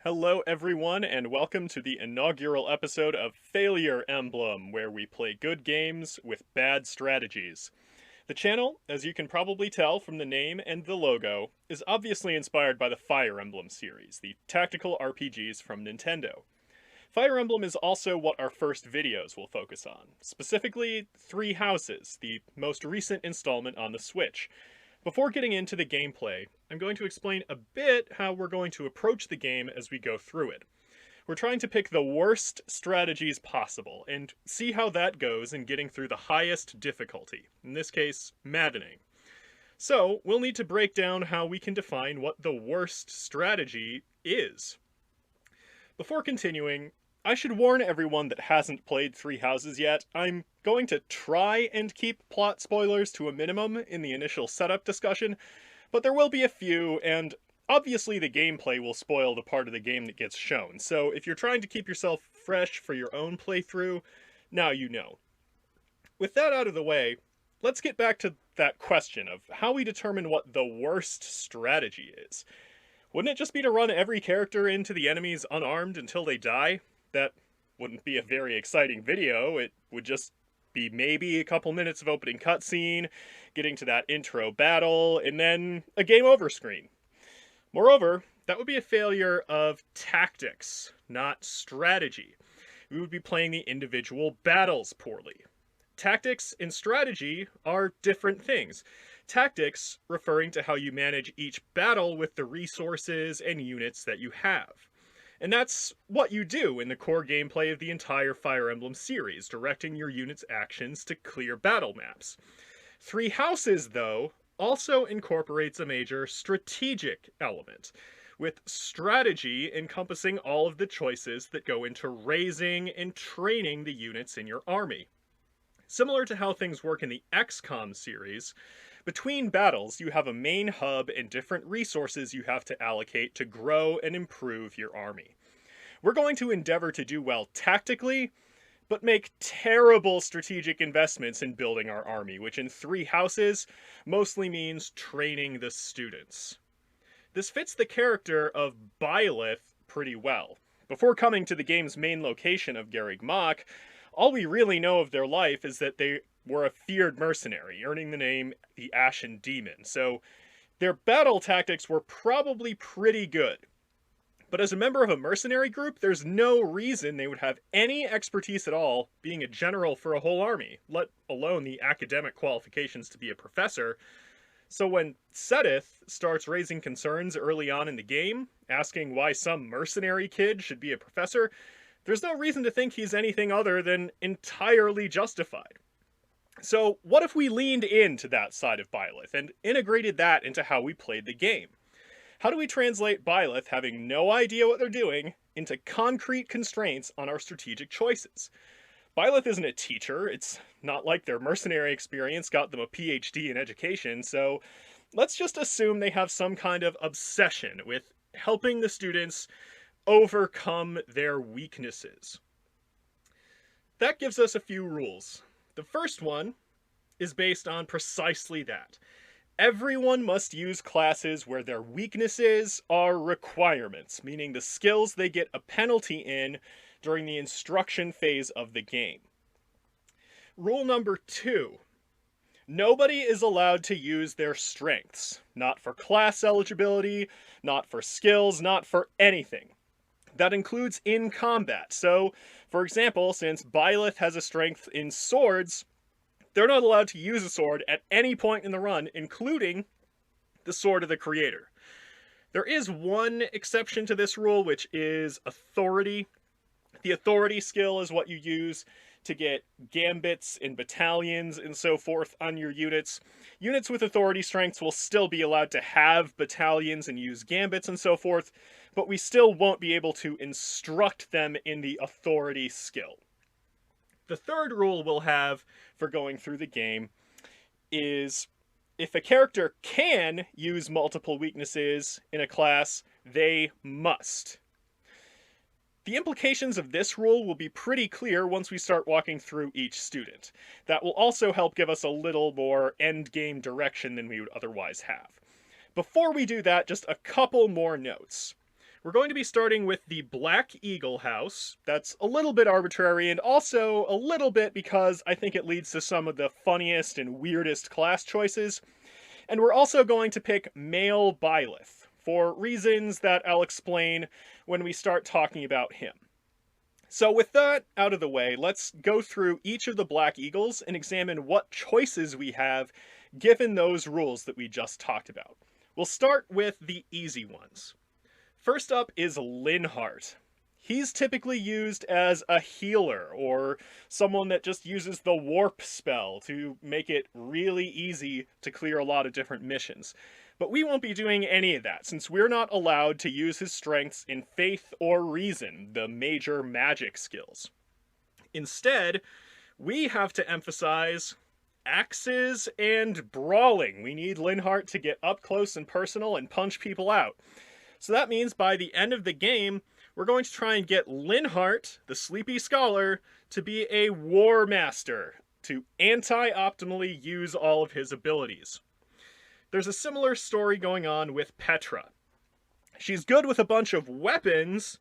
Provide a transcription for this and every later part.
Hello, everyone, and welcome to the inaugural episode of Fire Emblem, where we play good games with bad strategies. The channel, as you can probably tell from the name and the logo, is obviously inspired by the Fire Emblem series, the tactical RPGs from Nintendo. Fire Emblem is also what our first videos will focus on, specifically Three Houses, the most recent installment on the Switch. Before getting into the gameplay, I'm going to explain a bit how we're going to approach the game as we go through it. We're trying to pick the worst strategies possible, and see how that goes in getting through the highest difficulty, in this case, Maddening. So, we'll need to break down how we can define what the worst strategy is. Before continuing, I should warn everyone that hasn't played Three Houses yet, I'm going to try and keep plot spoilers to a minimum in the initial setup discussion, but there will be a few, and obviously the gameplay will spoil the part of the game that gets shown, so if you're trying to keep yourself fresh for your own playthrough, now you know. With that out of the way, let's get back to that question of how we determine what the worst strategy is. Wouldn't it just be to run every character into the enemies unarmed until they die? That wouldn't be a very exciting video. It would just be maybe a couple minutes of opening cutscene, getting to that intro battle, and then a game over screen. Moreover, that would be a failure of tactics, not strategy. We would be playing the individual battles poorly. Tactics and strategy are different things. Tactics referring to how you manage each battle with the resources and units that you have. And that's what you do in the core gameplay of the entire Fire Emblem series, directing your unit's actions to clear battle maps. Three Houses, though, also incorporates a major strategic element, with strategy encompassing all of the choices that go into raising and training the units in your army. Similar to how things work in the XCOM series, between battles you have a main hub and different resources you have to allocate to grow and improve your army. We're going to endeavor to do well tactically, but make terrible strategic investments in building our army, which in Three Houses mostly means training the students. This fits the character of Byleth pretty well. Before coming to the game's main location of Garreg Mach, all we really know of their life is that they were a feared mercenary, earning the name the Ashen Demon, so their battle tactics were probably pretty good. But as a member of a mercenary group, there's no reason they would have any expertise at all being a general for a whole army, let alone the academic qualifications to be a professor. So when Seteth starts raising concerns early on in the game, asking why some mercenary kid should be a professor, there's no reason to think he's anything other than entirely justified. So what if we leaned into that side of Byleth and integrated that into how we played the game? How do we translate Byleth having no idea what they're doing into concrete constraints on our strategic choices? Byleth isn't a teacher, it's not like their mercenary experience got them a PhD in education, so let's just assume they have some kind of obsession with helping the students overcome their weaknesses. That gives us a few rules. The first one is based on precisely that. Everyone must use classes where their weaknesses are requirements, meaning the skills they get a penalty in during the instruction phase of the game. Rule number 2. Nobody is allowed to use their strengths. Not for class eligibility, not for skills, not for anything. That includes in combat. So, for example, since Byleth has a strength in swords, they're not allowed to use a sword at any point in the run, including the Sword of the Creator. There is one exception to this rule, which is authority. The authority skill is what you use to get gambits and battalions and so forth on your units. Units with authority strengths will still be allowed to have battalions and use gambits and so forth, but we still won't be able to instruct them in the authority skill. The third rule we'll have for going through the game is if a character can use multiple weaknesses in a class, they must. The implications of this rule will be pretty clear once we start walking through each student. That will also help give us a little more endgame direction than we would otherwise have. Before we do that, just a couple more notes. We're going to be starting with the Black Eagle house. That's a little bit arbitrary, and also a little bit because I think it leads to some of the funniest and weirdest class choices. And we're also going to pick male Byleth, for reasons that I'll explain when we start talking about him. So with that out of the way, let's go through each of the Black Eagles and examine what choices we have given those rules that we just talked about. We'll start with the easy ones. First up is Linhart. He's typically used as a healer, or someone that just uses the warp spell to make it really easy to clear a lot of different missions. But we won't be doing any of that, since we're not allowed to use his strengths in Faith or Reason, the major magic skills. Instead, we have to emphasize axes and brawling. We need Linhart to get up close and personal and punch people out. So that means by the end of the game, we're going to try and get Linhart, the Sleepy Scholar, to be a War Master, to anti-optimally use all of his abilities. There's a similar story going on with Petra. She's good with a bunch of weapons,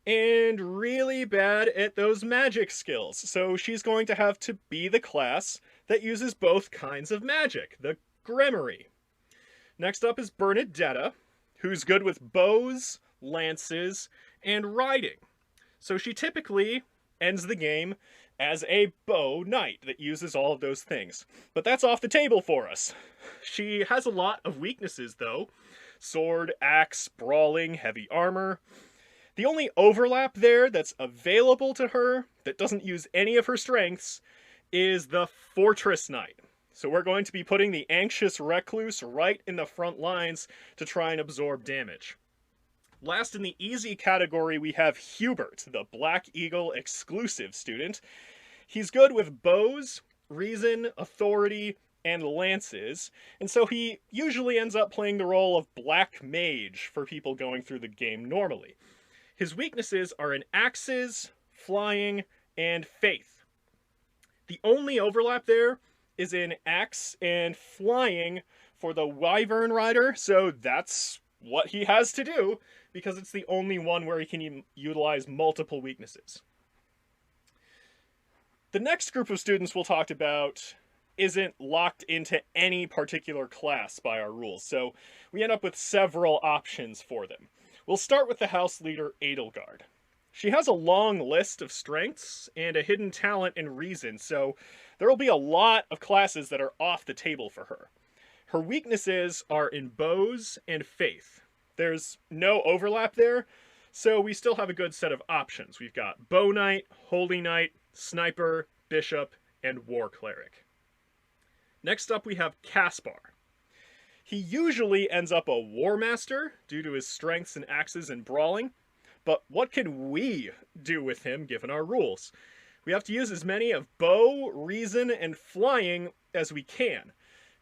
and really bad at those magic skills, so she's going to have to be the class that uses both kinds of magic, the Grimoire. Next up is Bernadetta, who's good with bows, lances, and riding. So she typically ends the game as a bow knight that uses all of those things. But that's off the table for us. She has a lot of weaknesses though. Sword, axe, brawling, heavy armor. The only overlap there that's available to her that doesn't use any of her strengths is the Fortress Knight. So we're going to be putting the Anxious Recluse right in the front lines to try and absorb damage. Last in the easy category, we have Hubert, the Black Eagle exclusive student. He's good with bows, reason, authority, and lances, and so he usually ends up playing the role of Black Mage for people going through the game normally. His weaknesses are in axes, flying, and faith. The only overlap there is in axe and flying for the Wyvern Rider, so that's what he has to do, because it's the only one where he can utilize multiple weaknesses. The next group of students we'll talk about isn't locked into any particular class by our rules, so we end up with several options for them. We'll start with the house leader, Edelgard. She has a long list of strengths and a hidden talent in reason, so there will be a lot of classes that are off the table for her. Her weaknesses are in bows and faith. There's no overlap there, so we still have a good set of options. We've got Bow Knight, Holy Knight, Sniper, Bishop, and War Cleric. Next up we have Kaspar. He usually ends up a War Master due to his strengths in axes and brawling, but what can we do with him given our rules? We have to use as many of bow, reason, and flying as we can.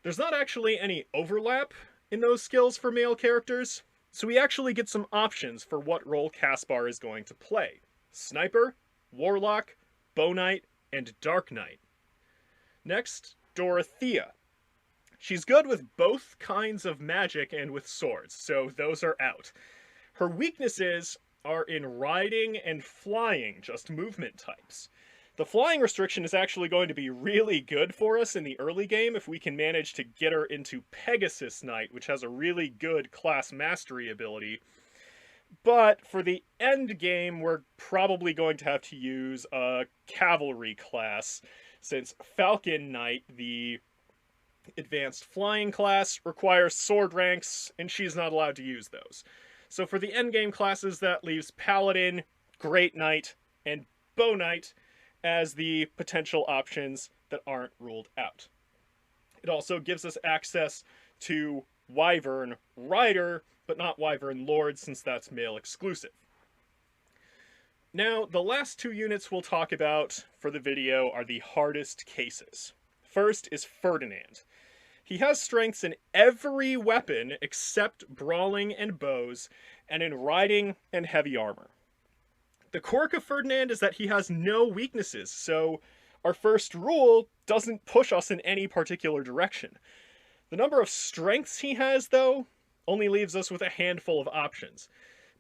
There's not actually any overlap in those skills for male characters, so we actually get some options for what role Kaspar is going to play. Sniper, Warlock, Bow Knight, and Dark Knight. Next, Dorothea. She's good with both kinds of magic and with swords, so those are out. Her weaknesses are in riding and flying, just movement types. The flying restriction is actually going to be really good for us in the early game if we can manage to get her into Pegasus Knight, which has a really good class mastery ability. But for the end game, we're probably going to have to use a cavalry class, since Falcon Knight, the advanced flying class, requires sword ranks, and she's not allowed to use those. So for the endgame classes, that leaves Paladin, Great Knight, and Bow Knight as the potential options that aren't ruled out. It also gives us access to Wyvern Rider, but not Wyvern Lord, since that's male exclusive. Now, the last two units we'll talk about for the video are the hardest cases. First is Ferdinand. He has strengths in every weapon except brawling and bows, and in riding and heavy armor. The quirk of Ferdinand is that he has no weaknesses, so our first rule doesn't push us in any particular direction. The number of strengths he has, though, only leaves us with a handful of options.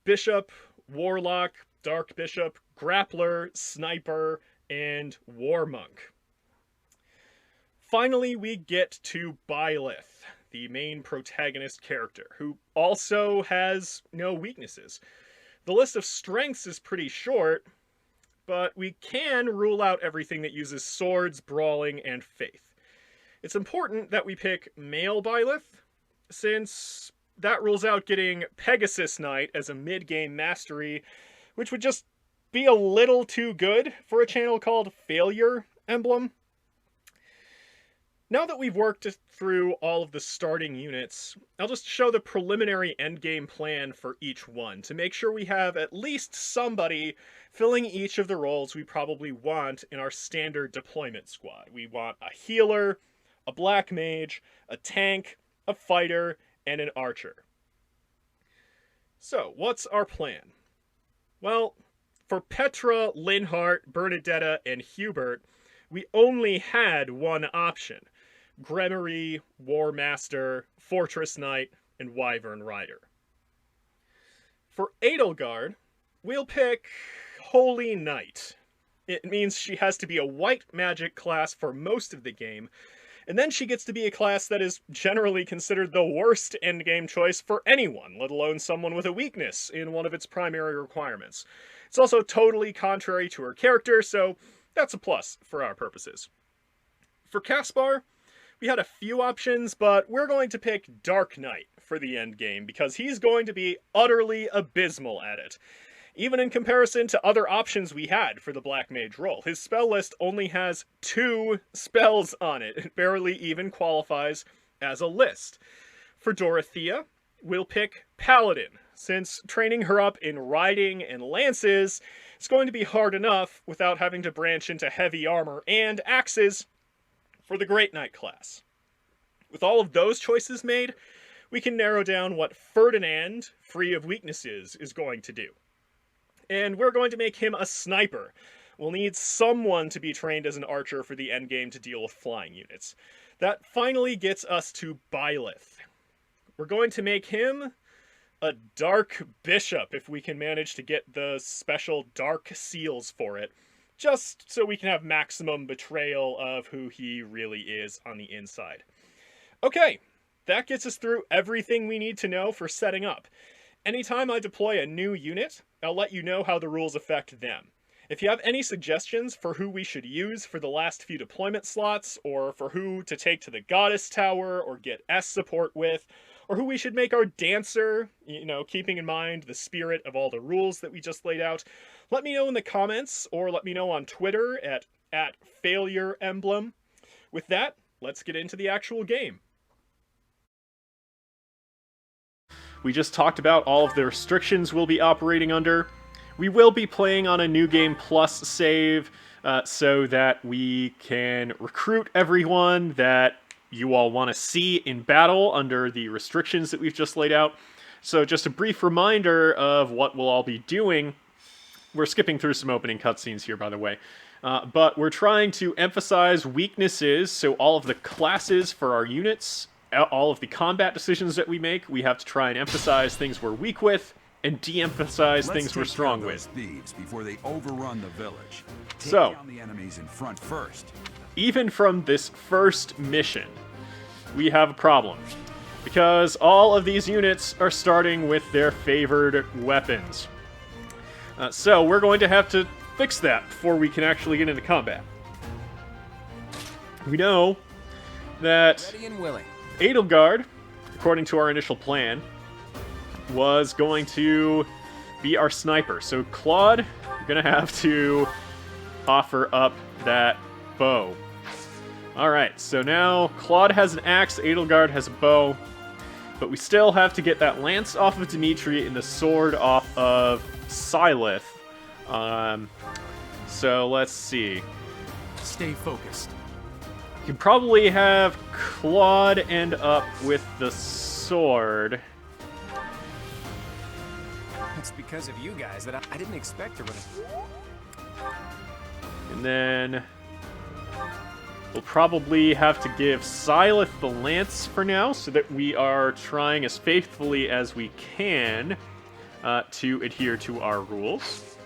Bishop, Warlock, Dark Bishop, Grappler, Sniper, and War Monk. Finally, we get to Byleth, the main protagonist character, who also has no weaknesses. The list of strengths is pretty short, but we can rule out everything that uses swords, brawling, and faith. It's important that we pick male Byleth, since that rules out getting Pegasus Knight as a mid-game mastery, which would just be a little too good for a channel called Failure Emblem. Now that we've worked through all of the starting units, I'll just show the preliminary endgame plan for each one to make sure we have at least somebody filling each of the roles we probably want in our standard deployment squad. We want a healer, a black mage, a tank, a fighter, and an archer. So, what's our plan? Well, for Petra, Linhart, Bernadetta, and Hubert, we only had one option: Gremory, War Master, Fortress Knight, and Wyvern Rider. For Edelgard, we'll pick Holy Knight. It means she has to be a white magic class for most of the game, and then she gets to be a class that is generally considered the worst endgame choice for anyone, let alone someone with a weakness in one of its primary requirements. It's also totally contrary to her character, so that's a plus for our purposes. For Kaspar, we had a few options, but we're going to pick Dark Knight for the endgame because he's going to be utterly abysmal at it. Even in comparison to other options we had for the Black Mage role, his spell list only has 2 spells on it. It barely even qualifies as a list. For Dorothea, we'll pick Paladin, since training her up in riding and lances is going to be hard enough without having to branch into heavy armor and axes for the Great Knight class. With all of those choices made, we can narrow down what Ferdinand, free of weaknesses, is going to do. And we're going to make him a sniper. We'll need someone to be trained as an archer for the endgame to deal with flying units. That finally gets us to Byleth. We're going to make him a Dark Bishop if we can manage to get the special Dark Seals for it, just so we can have maximum betrayal of who he really is on the inside. Okay, that gets us through everything we need to know for setting up. Anytime I deploy a new unit, I'll let you know how the rules affect them. If you have any suggestions for who we should use for the last few deployment slots, or for who to take to the Goddess Tower or get S support with, or who we should make our dancer, keeping in mind the spirit of all the rules that we just laid out, let me know in the comments, or let me know on Twitter at Failure Emblem. With that, let's get into the actual game. We just talked about all of the restrictions we'll be operating under. We will be playing on a New Game Plus save so that we can recruit everyone that you all want to see in battle under the restrictions that we've just laid out. So just a brief reminder of what we'll all be doing. We're skipping through some opening cutscenes here, by the way. But we're trying to emphasize weaknesses, so all of the classes for our units, all of the combat decisions that we make, we have to try and emphasize things we're weak with, and de-emphasize things we're strong with. Thieves before they overrun the village. Take So, down the enemies in front first. Even from this first mission, we have a problem. Because all of these units are starting with their favored weapons. So we're going to have to fix that before we can actually get into combat. We know that Ready and willing. Edelgard, according to our initial plan, was going to be our sniper. So Claude, you're going to have to offer up that bow. Alright, so now Claude has an axe, Edelgard has a bow, but we still have to get that lance off of Dimitri and the sword off of Byleth. So let's see. Stay focused. You can probably have Claude end up with the sword. It's because of you guys that I didn't expect to run. And then we'll probably have to give Byleth the lance for now, so that we are trying as faithfully as we can to adhere to our rules.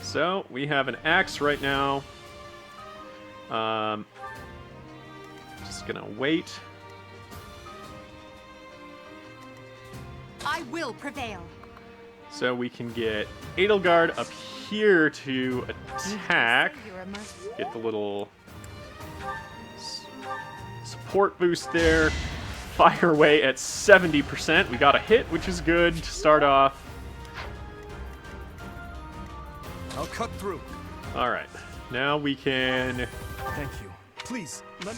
So, we have an axe right now. Just gonna wait. I will prevail. So we can get Edelgard up here to attack. Get the little support boost there. Fire away at 70%. We got a hit, which is good to start off. I'll cut through. All right. Now we can Thank you. Please, let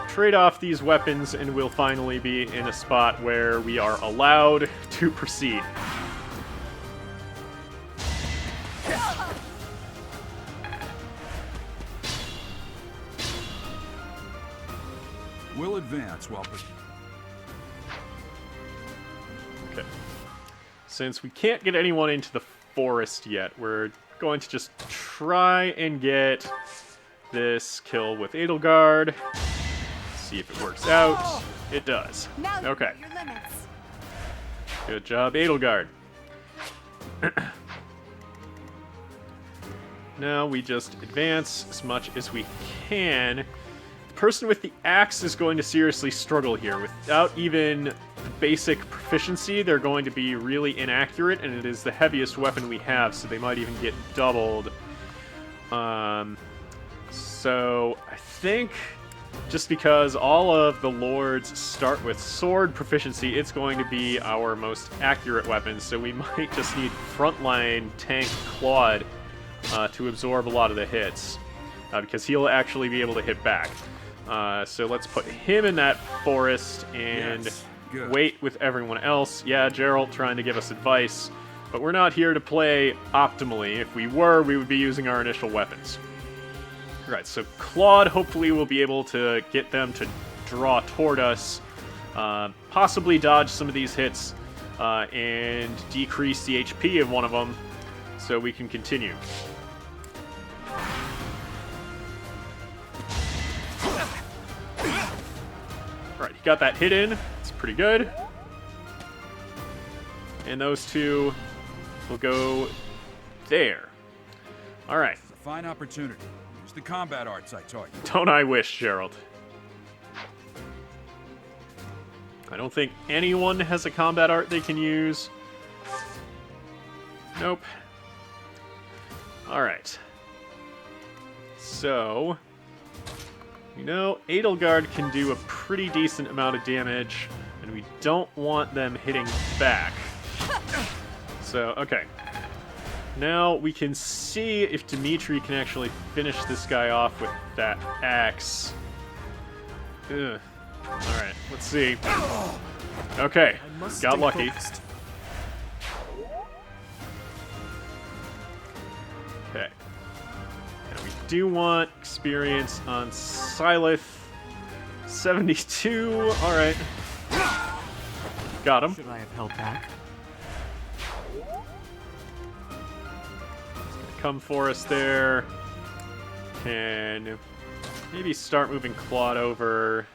trade off these weapons, and we'll finally be in a spot where we are allowed to proceed. We'll advance while... Okay. Since we can't get anyone into the forest yet, we're going to just try and get this kill with Edelgard. See if it works out. It does. Now you Okay. know your limits. Good job, Edelgard. Now we just advance as much as we can. The person with the axe is going to seriously struggle here. Without even the basic proficiency, they're going to be really inaccurate, and it is the heaviest weapon we have, so they might even get doubled. So I think just because all of the lords start with sword proficiency, it's going to be our most accurate weapon, so we might just need frontline tank Claude to absorb a lot of the hits, because he'll actually be able to hit back. So let's put him in that forest and Yes, good. wait with everyone else. Yeah, Geralt trying to give us advice, but we're not here to play optimally. If we were, we would be using our initial weapons. Right, so Claude hopefully will be able to get them to draw toward us, possibly dodge some of these hits, and decrease the HP of one of them, so we can continue. Alright, he got that hit in. It's pretty good. And those two will go there. Alright. It's a fine opportunity. Use the combat arts I taught you. Don't I wish, Gerald? I don't think anyone has a combat art they can use. Nope. Alright. So, you know, Edelgard can do a pretty decent amount of damage, and we don't want them hitting back. So, okay. Now we can see if Dimitri can actually finish this guy off with that axe. Ugh. Alright, let's see. Okay, I must got stay lucky. focused. Okay. Now we do want experience on Byleth. 72, alright. Got him. Should I have held back? Come for us there. Can maybe start moving Claude over.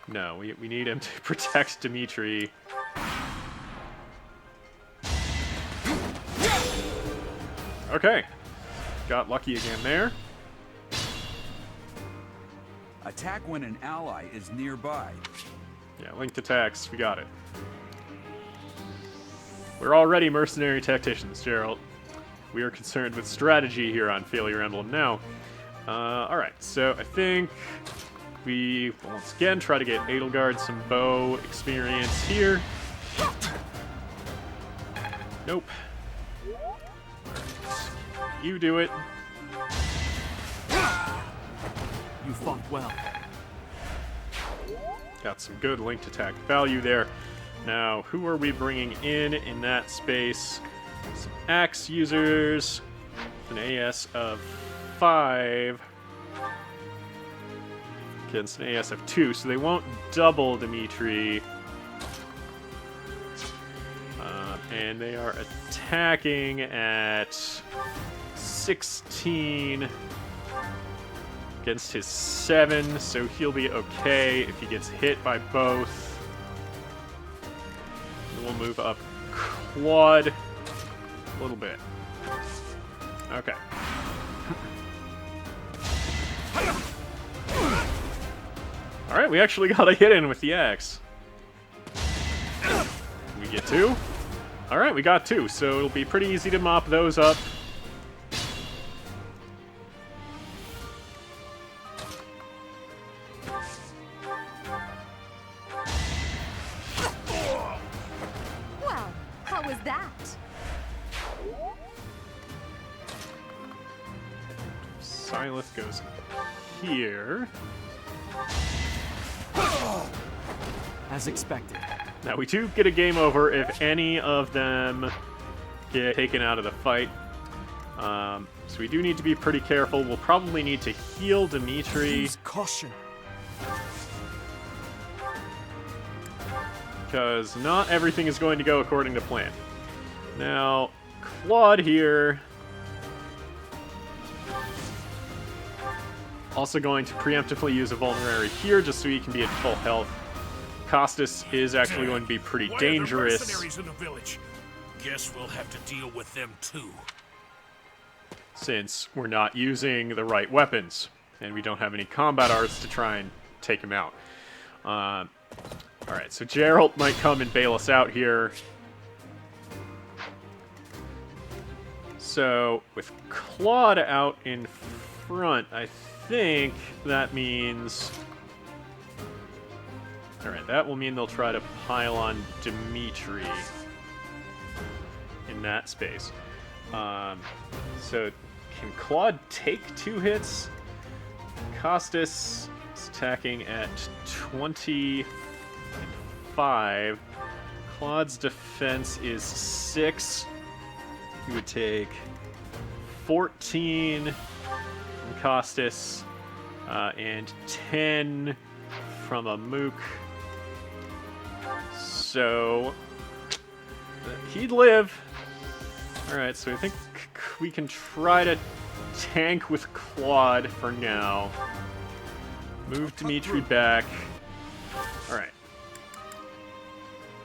No, we need him to protect Dimitri. Okay. Got lucky again there. Attack when an ally is nearby. Yeah, linked attacks. We got it. We're already mercenary tacticians, Gerald. We are concerned with strategy here on Fire Emblem now. Alright, so I think we will once again try to get Edelgard some bow experience here. Nope. Alright. You do it. You fought well. Got some good linked attack value there. Now, who are we bringing in that space? Some axe users, an AS of 5 against an AS of 2, so they won't double Dimitri. And they are attacking at 16 against his 7, so he'll be okay if he gets hit by both. And we'll move up Claude a little bit. Okay. Alright, we actually got a hit in with the axe. We get 2? Alright, we got 2, so it'll be pretty easy to mop those up. Well, how was that? Byleth goes here. As expected. Now, we do get a game over if any of them get taken out of the fight. So we do need to be pretty careful. We'll probably need to heal Dimitri. Use caution. Because not everything is going to go according to plan. Now, Claude here. Also going to preemptively use a vulnerary here just so he can be at full health. Costas is actually going to be pretty dangerous. Mercenaries in the village. Guess we'll have to deal with them too. Since we're not using the right weapons. And we don't have any combat arts to try and take him out. Alright, so Geralt might come and bail us out here. So, with Claude out in front, I think that means... Alright, that will mean they'll try to pile on Dimitri in that space. So, can Claude take 2 hits? Costas is attacking at 25. Claude's defense is 6. He would take 14 from Costas and 10 from a mook. So he'd live. Alright, so I think we can try to tank with Claude for now. Move Dimitri back. Alright.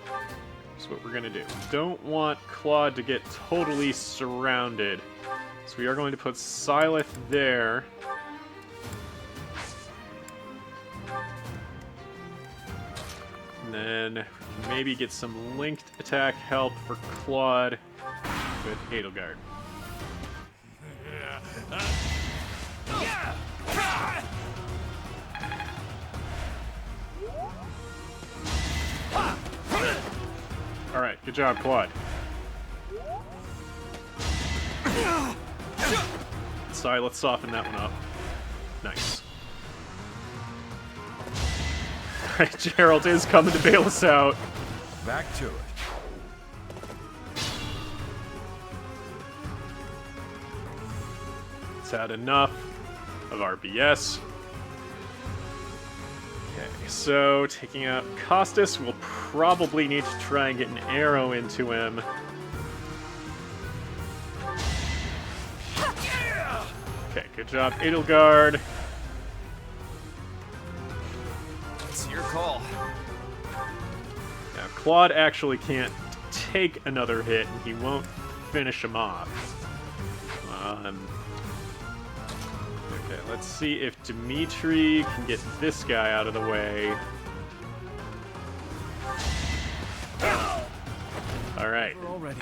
That's what we're gonna do. Don't want Claude to get totally surrounded. So we are going to put Byleth there. And then we can maybe get some linked attack help for Claude with Edelgard. Alright, good job, Claude. Sorry, let's soften that one up. Nice. Alright, Geralt is coming to bail us out. Back to it. It's had enough of our BS. Okay, so taking out Costas, we'll probably need to try and get an arrow into him. Okay, good job, Edelgard. It's your call. Now, Claude actually can't take another hit, and he won't finish him off. Okay, let's see if Dimitri can get this guy out of the way. Alright. We're all ready.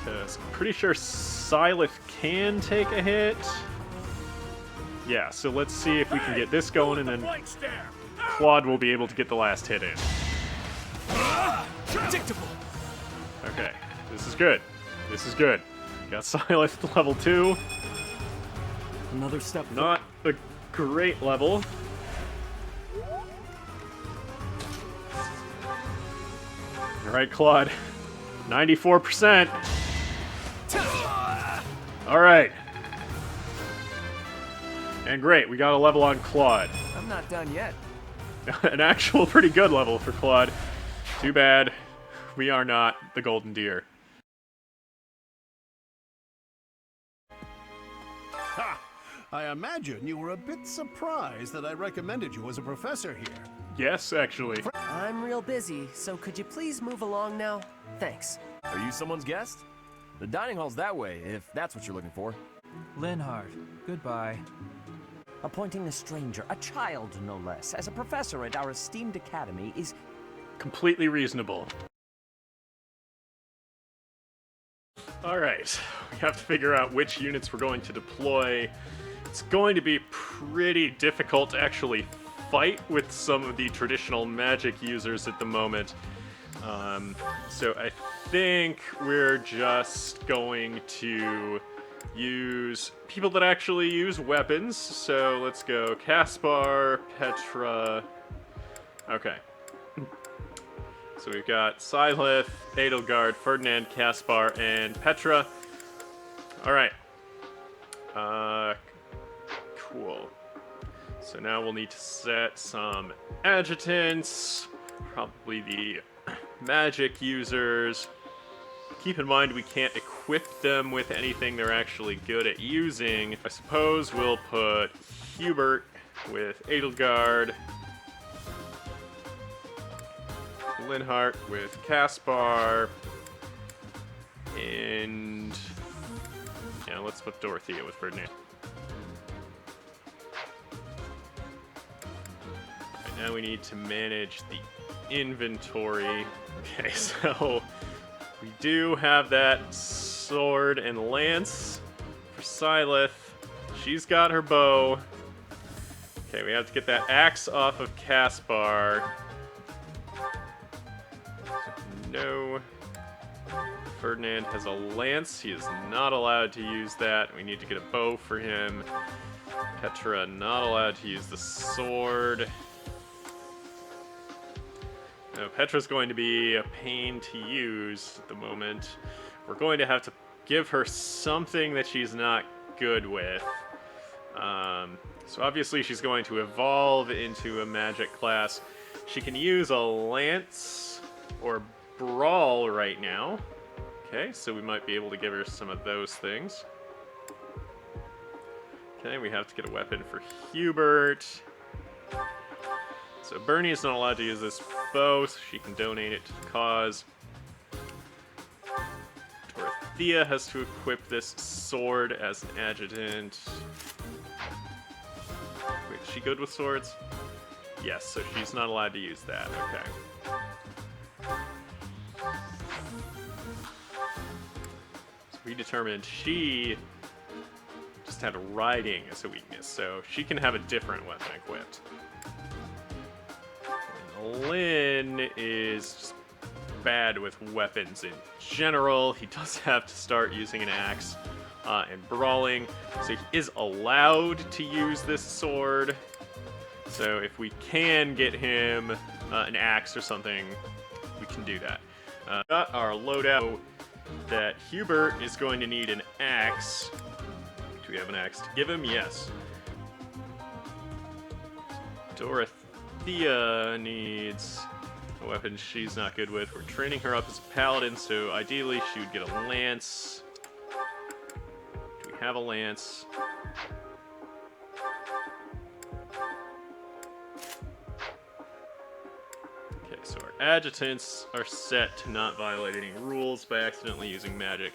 Because I'm pretty sure Byleth can take a hit. Yeah, so let's see if we can get this going, and then Claude will be able to get the last hit in. Predictable. Okay, this is good. This is good. Got Byleth to level 2. Another step. Not a great level. Alright, Claude. 94%. Alright. And great, we got a level on Claude. I'm not done yet. An actual pretty good level for Claude. Too bad we are not the Golden Deer. Ha! I imagine you were a bit surprised that I recommended you as a professor here. Yes, actually. I'm real busy, so could you please move along now? Thanks. Are you someone's guest? The dining hall's that way, if that's what you're looking for. Linhart, goodbye. Appointing a stranger, a child no less, as a professor at our esteemed academy is Completely reasonable. Alright, we have to figure out which units we're going to deploy. It's going to be pretty difficult to actually fight with some of the traditional magic users at the moment. So I think we're just going to use people that actually use weapons. So let's go Kaspar, Petra. Okay. So we've got Byleth, Edelgard, Ferdinand, Kaspar, and Petra. Alright. Cool. So now we'll need to set some adjutants, probably the magic users. Keep in mind we can't equip them with anything they're actually good at using. I suppose we'll put Hubert with Edelgard, Linhart with Kaspar, and yeah, let's put Dorothea with Ferdinand. Right, now we need to manage the inventory. Okay, so we do have that sword and lance for Byleth. She's got her bow. Okay, we have to get that axe off of Kaspar. No. Ferdinand has a lance. He is not allowed to use that. We need to get a bow for him. Petra not allowed to use the sword. No, Petra's going to be a pain to use at the moment. We're going to have to give her something that she's not good with. So obviously she's going to evolve into a magic class. She can use a lance or brawl right now. Okay, so we might be able to give her some of those things. Okay, we have to get a weapon for Hubert. So Bernie is not allowed to use this bow, so she can donate it to the cause. Dorothea has to equip this sword as an adjutant. Wait, is she good with swords? Yes, so she's not allowed to use that. Okay. So we determined she just had riding as a weakness, so she can have a different weapon equipped. Lynn is just bad with weapons in general. He does have to start using an axe and brawling, so he is allowed to use this sword. So if we can get him an axe or something, we can do that. Got our loadout that Hubert is going to need an axe. Do we have an axe to give him? Yes. Dorothea needs a weapon she's not good with. We're training her up as a paladin, so ideally she would get a lance. Do we have a lance? Okay, so our adjutants are set to not violate any rules by accidentally using magic.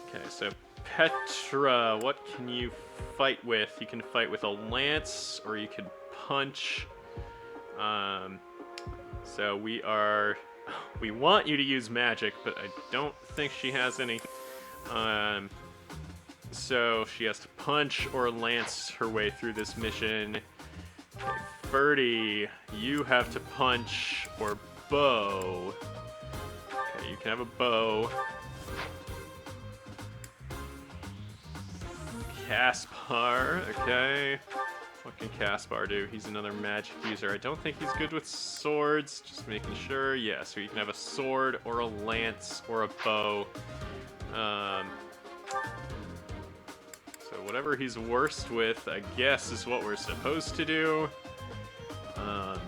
Okay, so Petra, what can you fight with? You can fight with a lance, or you can punch. So we want you to use magic, but I don't think she has any. So she has to punch or lance her way through this mission. Okay, Ferdy, you have to punch or bow. Okay, you can have a bow. Kaspar, okay. What can Kaspar do? He's another magic user. I don't think he's good with swords. Just making sure. Yeah, so you can have a sword or a lance or a bow. So whatever he's worst with, I guess, is what we're supposed to do. Our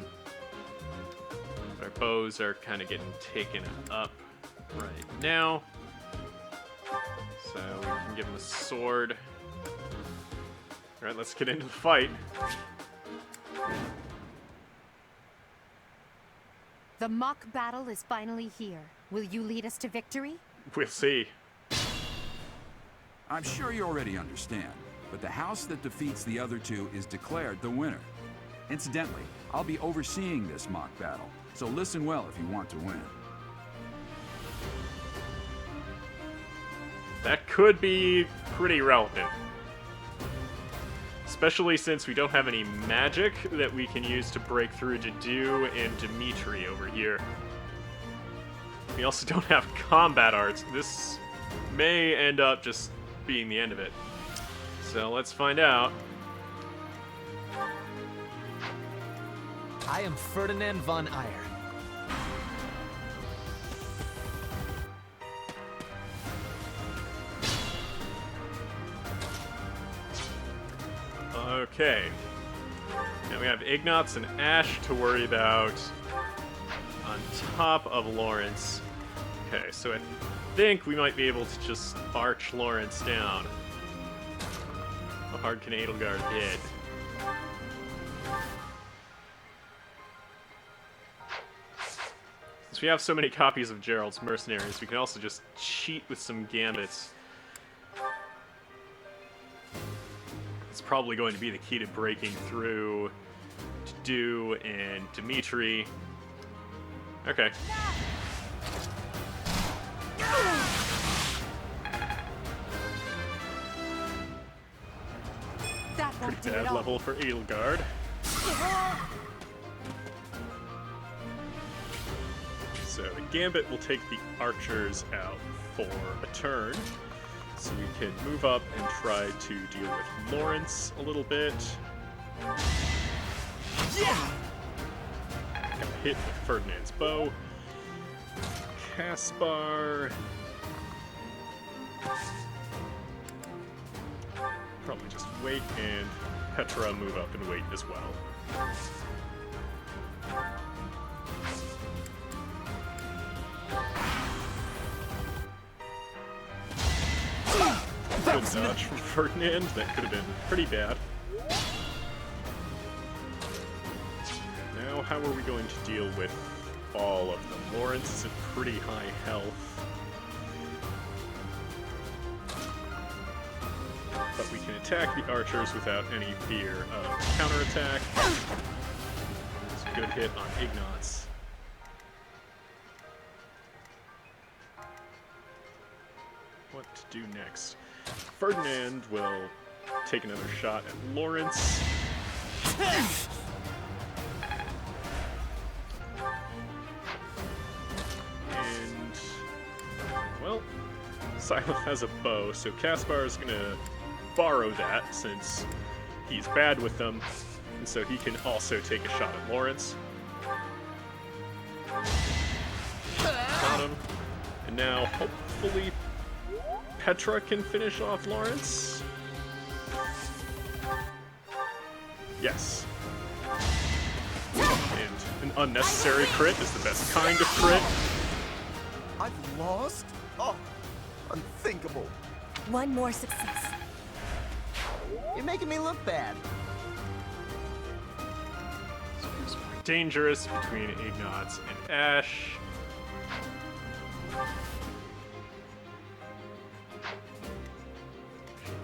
bows are kind of getting taken up right now. So we can give him a sword. Alright, let's get into the fight. The mock battle is finally here. Will you lead us to victory? We'll see. I'm sure you already understand, but the house that defeats the other two is declared the winner. Incidentally, I'll be overseeing this mock battle, so listen well if you want to win. That could be pretty relevant. Especially since we don't have any magic that we can use to break through Dedu and Dimitri over here. We also don't have combat arts. This may end up just being the end of it. So let's find out. I am Ferdinand von Eyre. Okay. Now we have Ignatz and Ash to worry about on top of Lawrence. Okay, so I think we might be able to just arch Lawrence down. How hard can Edelgard hit? Since we have so many copies of Gerald's Mercenaries, we can also just cheat with some gambits. It's probably going to be the key to breaking through Dedu and Dimitri. Okay. That won't Pretty do it bad all. level for Edelgard. So the Gambit will take the archers out for a turn. So we can move up and try to deal with Lawrence a little bit. Yeah! Got hit with Ferdinand's bow. Kaspar. Probably just wait, and Petra move up and wait as well. Good dodge from Ferdinand. That could have been pretty bad. Now, how are we going to deal with all of them? Lawrence is at pretty high health. But we can attack the archers without any fear of counterattack. It's a good hit on Ignatz. What to do next? Ferdinand will take another shot at Lawrence. And, well, Silent has a bow, so Kaspar is gonna borrow that since he's bad with them, and so he can also take a shot at Lawrence. Got him. And now, hopefully, Petra can finish off Lawrence. Yes. And an unnecessary crit is the best kind of crit. I've lost? Oh, unthinkable. One more success. You're making me look bad. So who's more dangerous between Ignatz and Ash?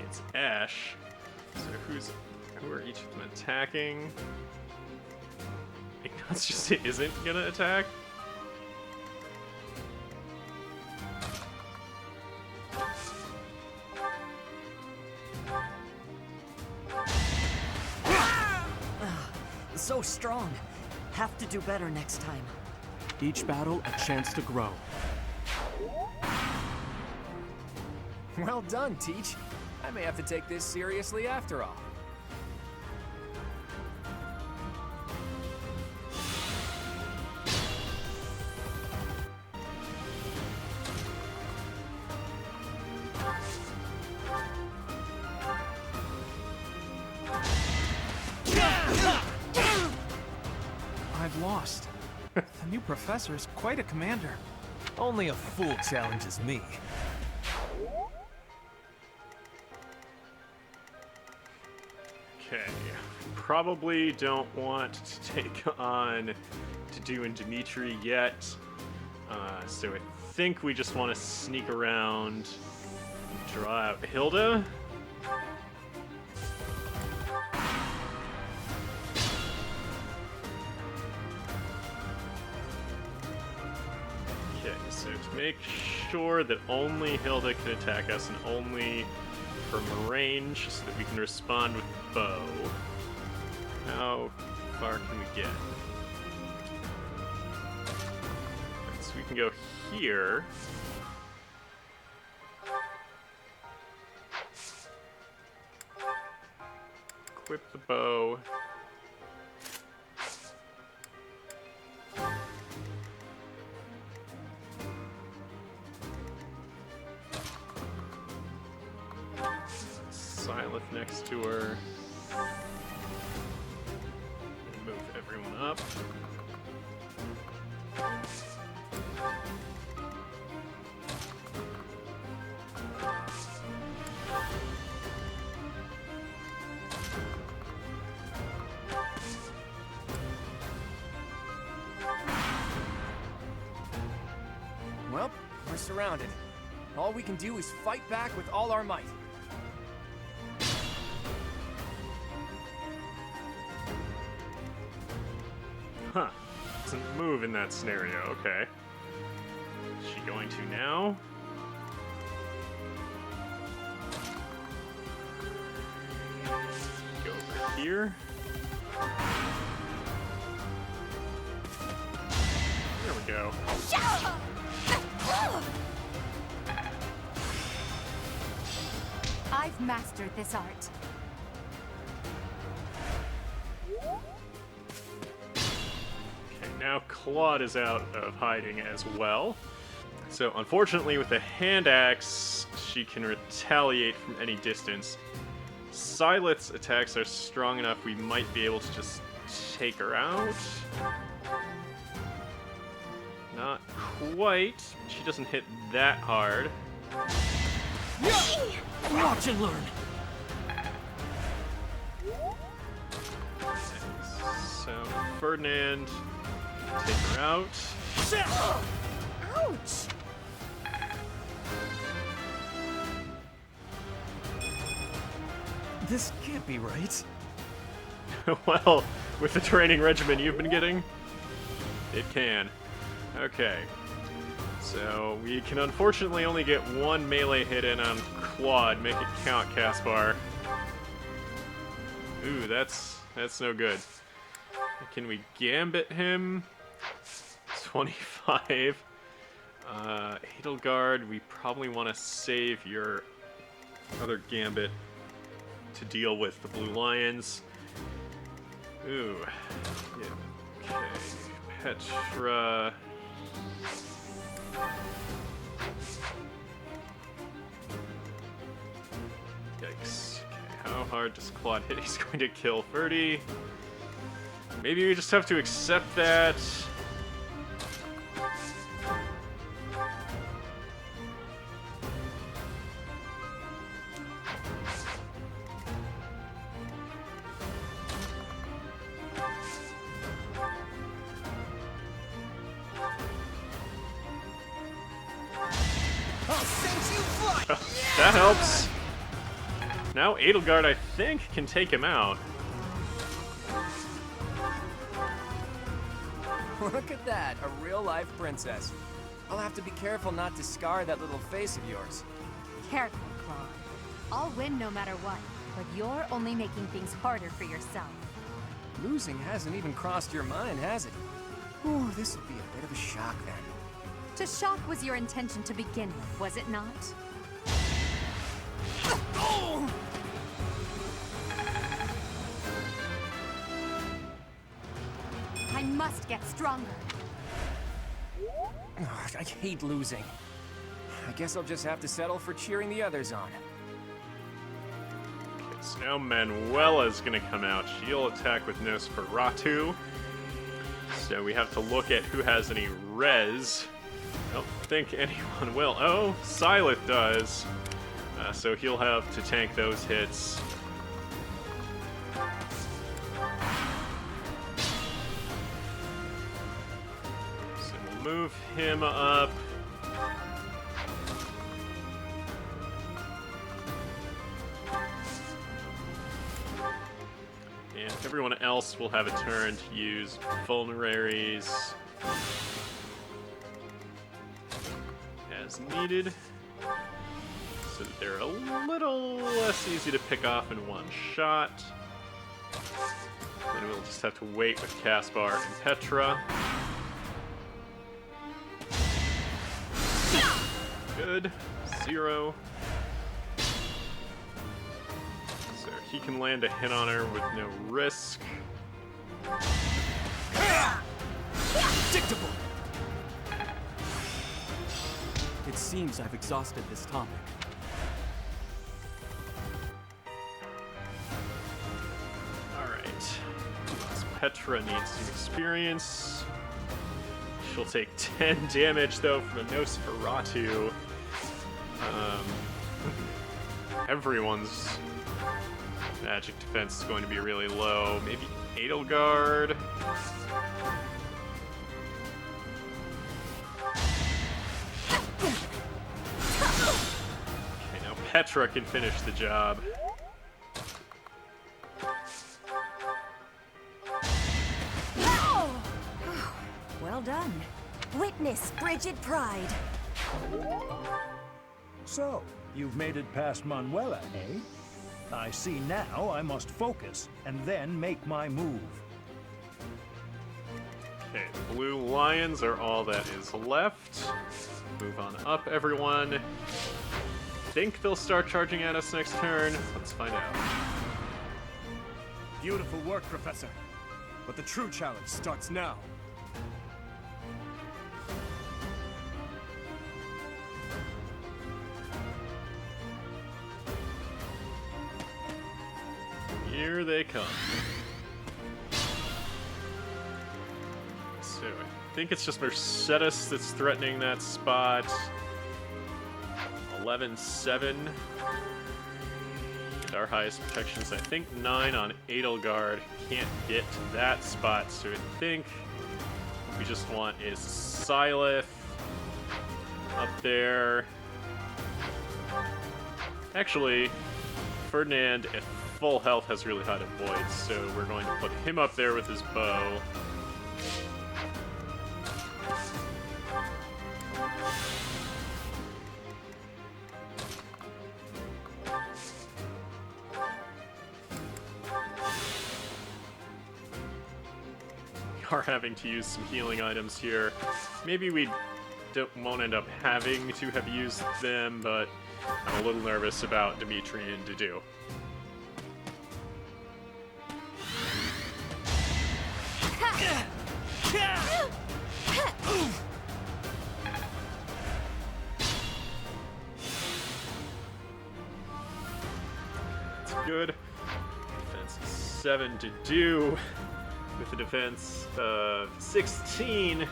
It's Ash. So who are each of them attacking? Ignatz just isn't gonna attack. So strong. Have to do better next time. Each battle a chance to grow. Well done, Teach. I may have to take this seriously after all. I've lost. The new professor is quite a commander. Only a fool challenges me. Okay. Probably don't want to take on Tadu and Dimitri yet. So I think we just want to sneak around, draw out Hilda. Okay, so to make sure that only Hilda can attack us and only from range so that we can respond with bow. How far can we get? So we can go here. Equip the bow. Byleth next to her. Move everyone up. Well, we're surrounded. All we can do is fight back with all our might. Huh. Doesn't move in that scenario, okay. Is she going to now? Go over here. There we go. I've mastered this art. Now Claude is out of hiding as well. So unfortunately with the hand axe, she can retaliate from any distance. Byleth's attacks are strong enough we might be able to just take her out. Not quite. She doesn't hit that hard. Watch and learn. So Ferdinand, take her out. Ouch! This can't be right. Well, with the training regimen you've been getting, it can. Okay. So we can unfortunately only get one melee hit in on Claude. Make it count, Kaspar. Ooh, that's no good. Can we gambit him? 25. Edelgard, we probably want to save your other gambit to deal with the blue lions. Ooh. Yeah. Okay. Petra. Yikes. Okay, how hard does Claude hit? He's going to kill Ferdy. Maybe we just have to accept that. That helps. Now Edelgard, I think, can take him out. Look at that, a real-life princess. I'll have to be careful not to scar that little face of yours. Careful, Claude. I'll win no matter what, but you're only making things harder for yourself. Losing hasn't even crossed your mind, has it? Ooh, this will be a bit of a shock then. To shock was your intention to begin with, was it not? I must get stronger. Ugh, I hate losing. I guess I'll just have to settle for cheering the others on. Okay, so now Manuela's gonna come out. She'll attack with Nosferatu. So we have to look at who has any res. I don't think anyone will. Oh, Byleth does. So he'll have to tank those hits. Move him up. And everyone else will have a turn to use vulneraries as needed, so that they're a little less easy to pick off in one shot. Then we'll just have to wait with Kaspar and Petra. Good. 0. So he can land a hit on her with no risk. Predictable! It seems I've exhausted this topic. Alright. Petra needs some experience. She'll take 10 damage, though, from a Nosferatu. Everyone's magic defense is going to be really low. Maybe Edelgard? Okay, now Petra can finish the job. Well done. Witness frigid pride. So, you've made it past Manuela, eh? I see now I must focus, and then make my move. Okay, the blue lions are all that is left. Move on up, everyone. Think they'll start charging at us next turn. Let's find out. Beautiful work, Professor. But the true challenge starts now. Here they come. So, I think it's just Mercedes that's threatening that spot. 11-7. And our highest protection is, I think, 9 on Edelgard. Can't get to that spot, so I think what we just want is Byleth up there. Actually, Ferdinand at full health has really hard to avoid, so we're going to put him up there with his bow. We are having to use some healing items here. Maybe we won't end up having to have used them, but I'm a little nervous about Dimitri and Dudu. That's good. Defense is 7 to do. With a defense of 16,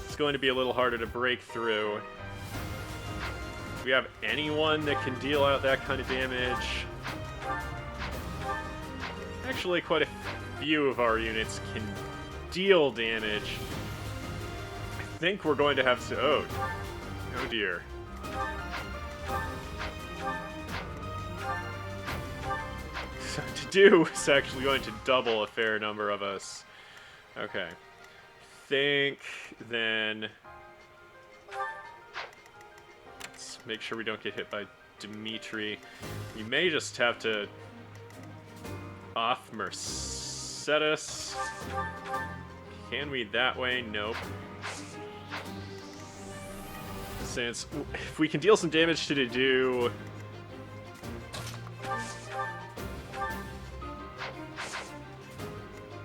it's going to be a little harder to break through. Do we have anyone that can deal out that kind of damage? Actually, quite a few of our units can deal damage. I think we're going to have to... Oh dear. So to do is actually going to double a fair number of us. Okay. Think then... Let's make sure we don't get hit by Dimitri. We may just have to off Mercedes. Can we that way? Nope. Since if we can deal some damage to Dudu,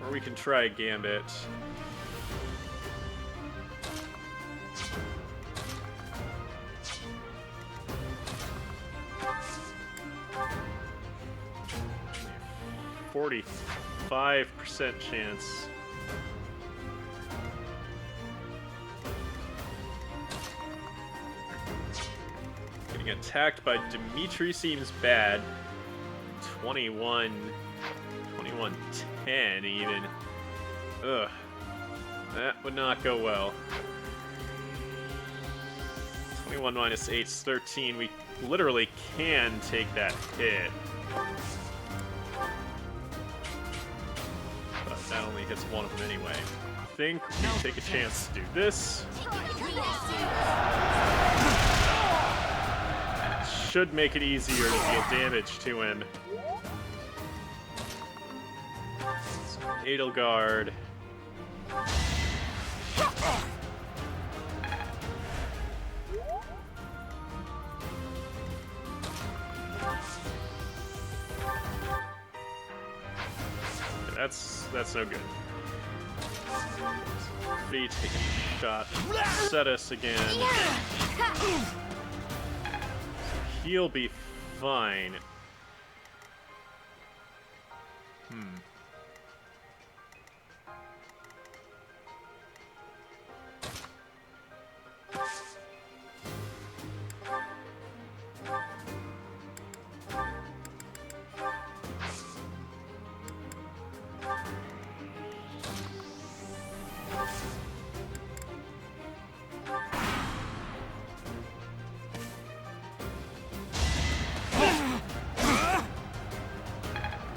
or we can try a Gambit. "45% chance." Getting attacked by Dimitri seems bad. 21-10 even. Ugh. That would not go well. 21 minus 8 is 13. We literally can take that hit. But that only hits one of them anyway. I think we take a chance to do this. Should make it easier to deal damage to him. So, Edelgard. That's no good. Free take a shot. Set us again. He'll be fine.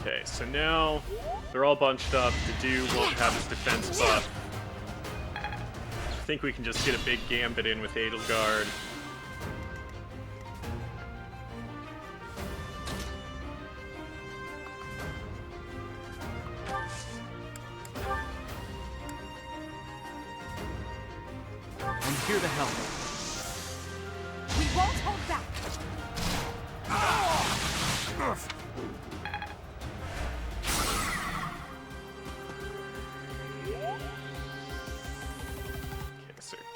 Okay, so now they're all bunched up. The dude won't have his defense buff. I think we can just get a big gambit in with Edelgard. I'm here to help. We won't hold back.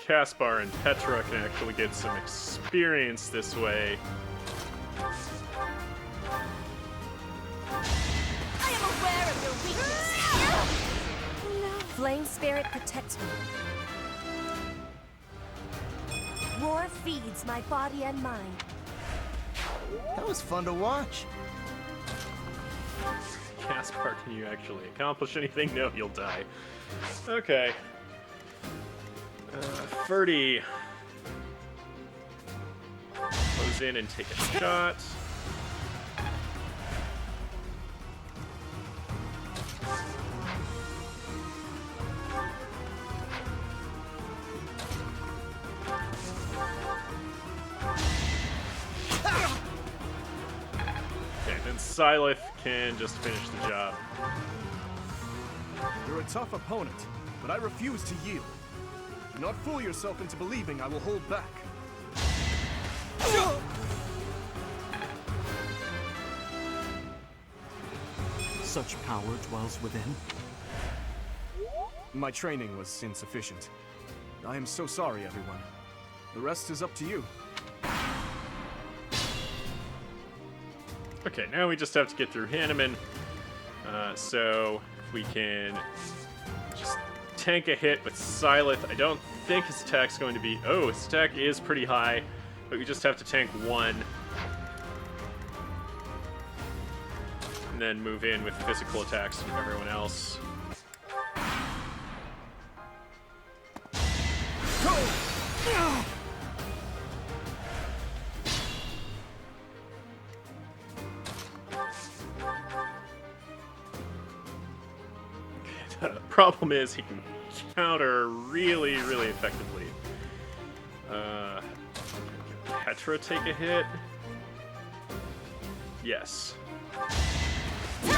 Kaspar and Petra can actually get some experience this way. I am aware of your weakness. Flame spirit protects me. Roar feeds my body and mind. That was fun to watch. Kaspar, can you actually accomplish anything? No, you'll die. Okay. Ferdy goes in and take a shot. Okay, then Byleth can just finish the job. You're a tough opponent, but I refuse to yield. Do not fool yourself into believing I will hold back. Such power dwells within. My training was insufficient. I am so sorry, everyone. The rest is up to you. Okay, now we just have to get through Hanneman. So if we can just tank a hit with Byleth. I don't think his attack's going to be... Oh, his attack is pretty high, but we just have to tank one. And then move in with physical attacks from everyone else. The problem is he can counter really effectively. Petra take a hit? Yes. Okay,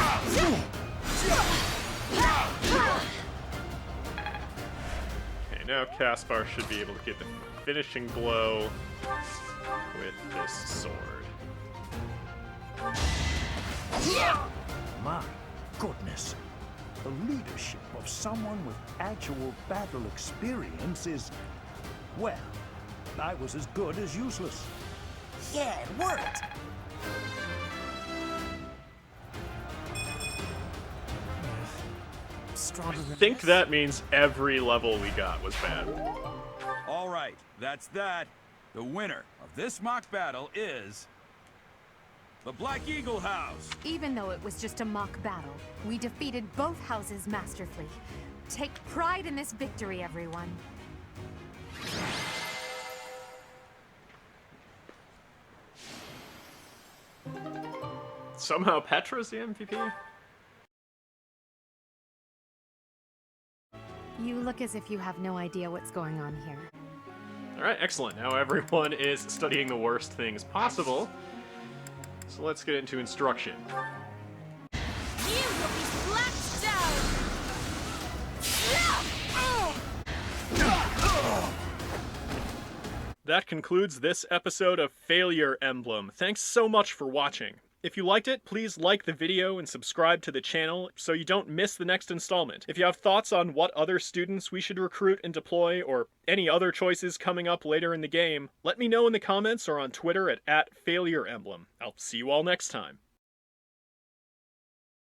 now Kaspar should be able to get the finishing blow with this sword. My goodness. The leadership of someone with actual battle experience is, well, I was as good as useless. Yeah, it worked. I think that means every level we got was bad. All right, that's that. The winner of this mock battle is... the Black Eagle House. Even though it was just a mock battle, we defeated both houses masterfully. Take pride in this victory, everyone. somehow Petra's the MVP? You look as if you have no idea what's going on here. Alright, excellent. Now everyone is studying the worst things possible. So let's get into instruction. You will be slapped down! That concludes this episode of Fire Emblem. Thanks so much for watching. If you liked it, please like the video and subscribe to the channel so you don't miss the next installment. If you have thoughts on what other students we should recruit and deploy, or any other choices coming up later in the game, let me know in the comments or on Twitter at FailureEmblem. I'll see you all next time.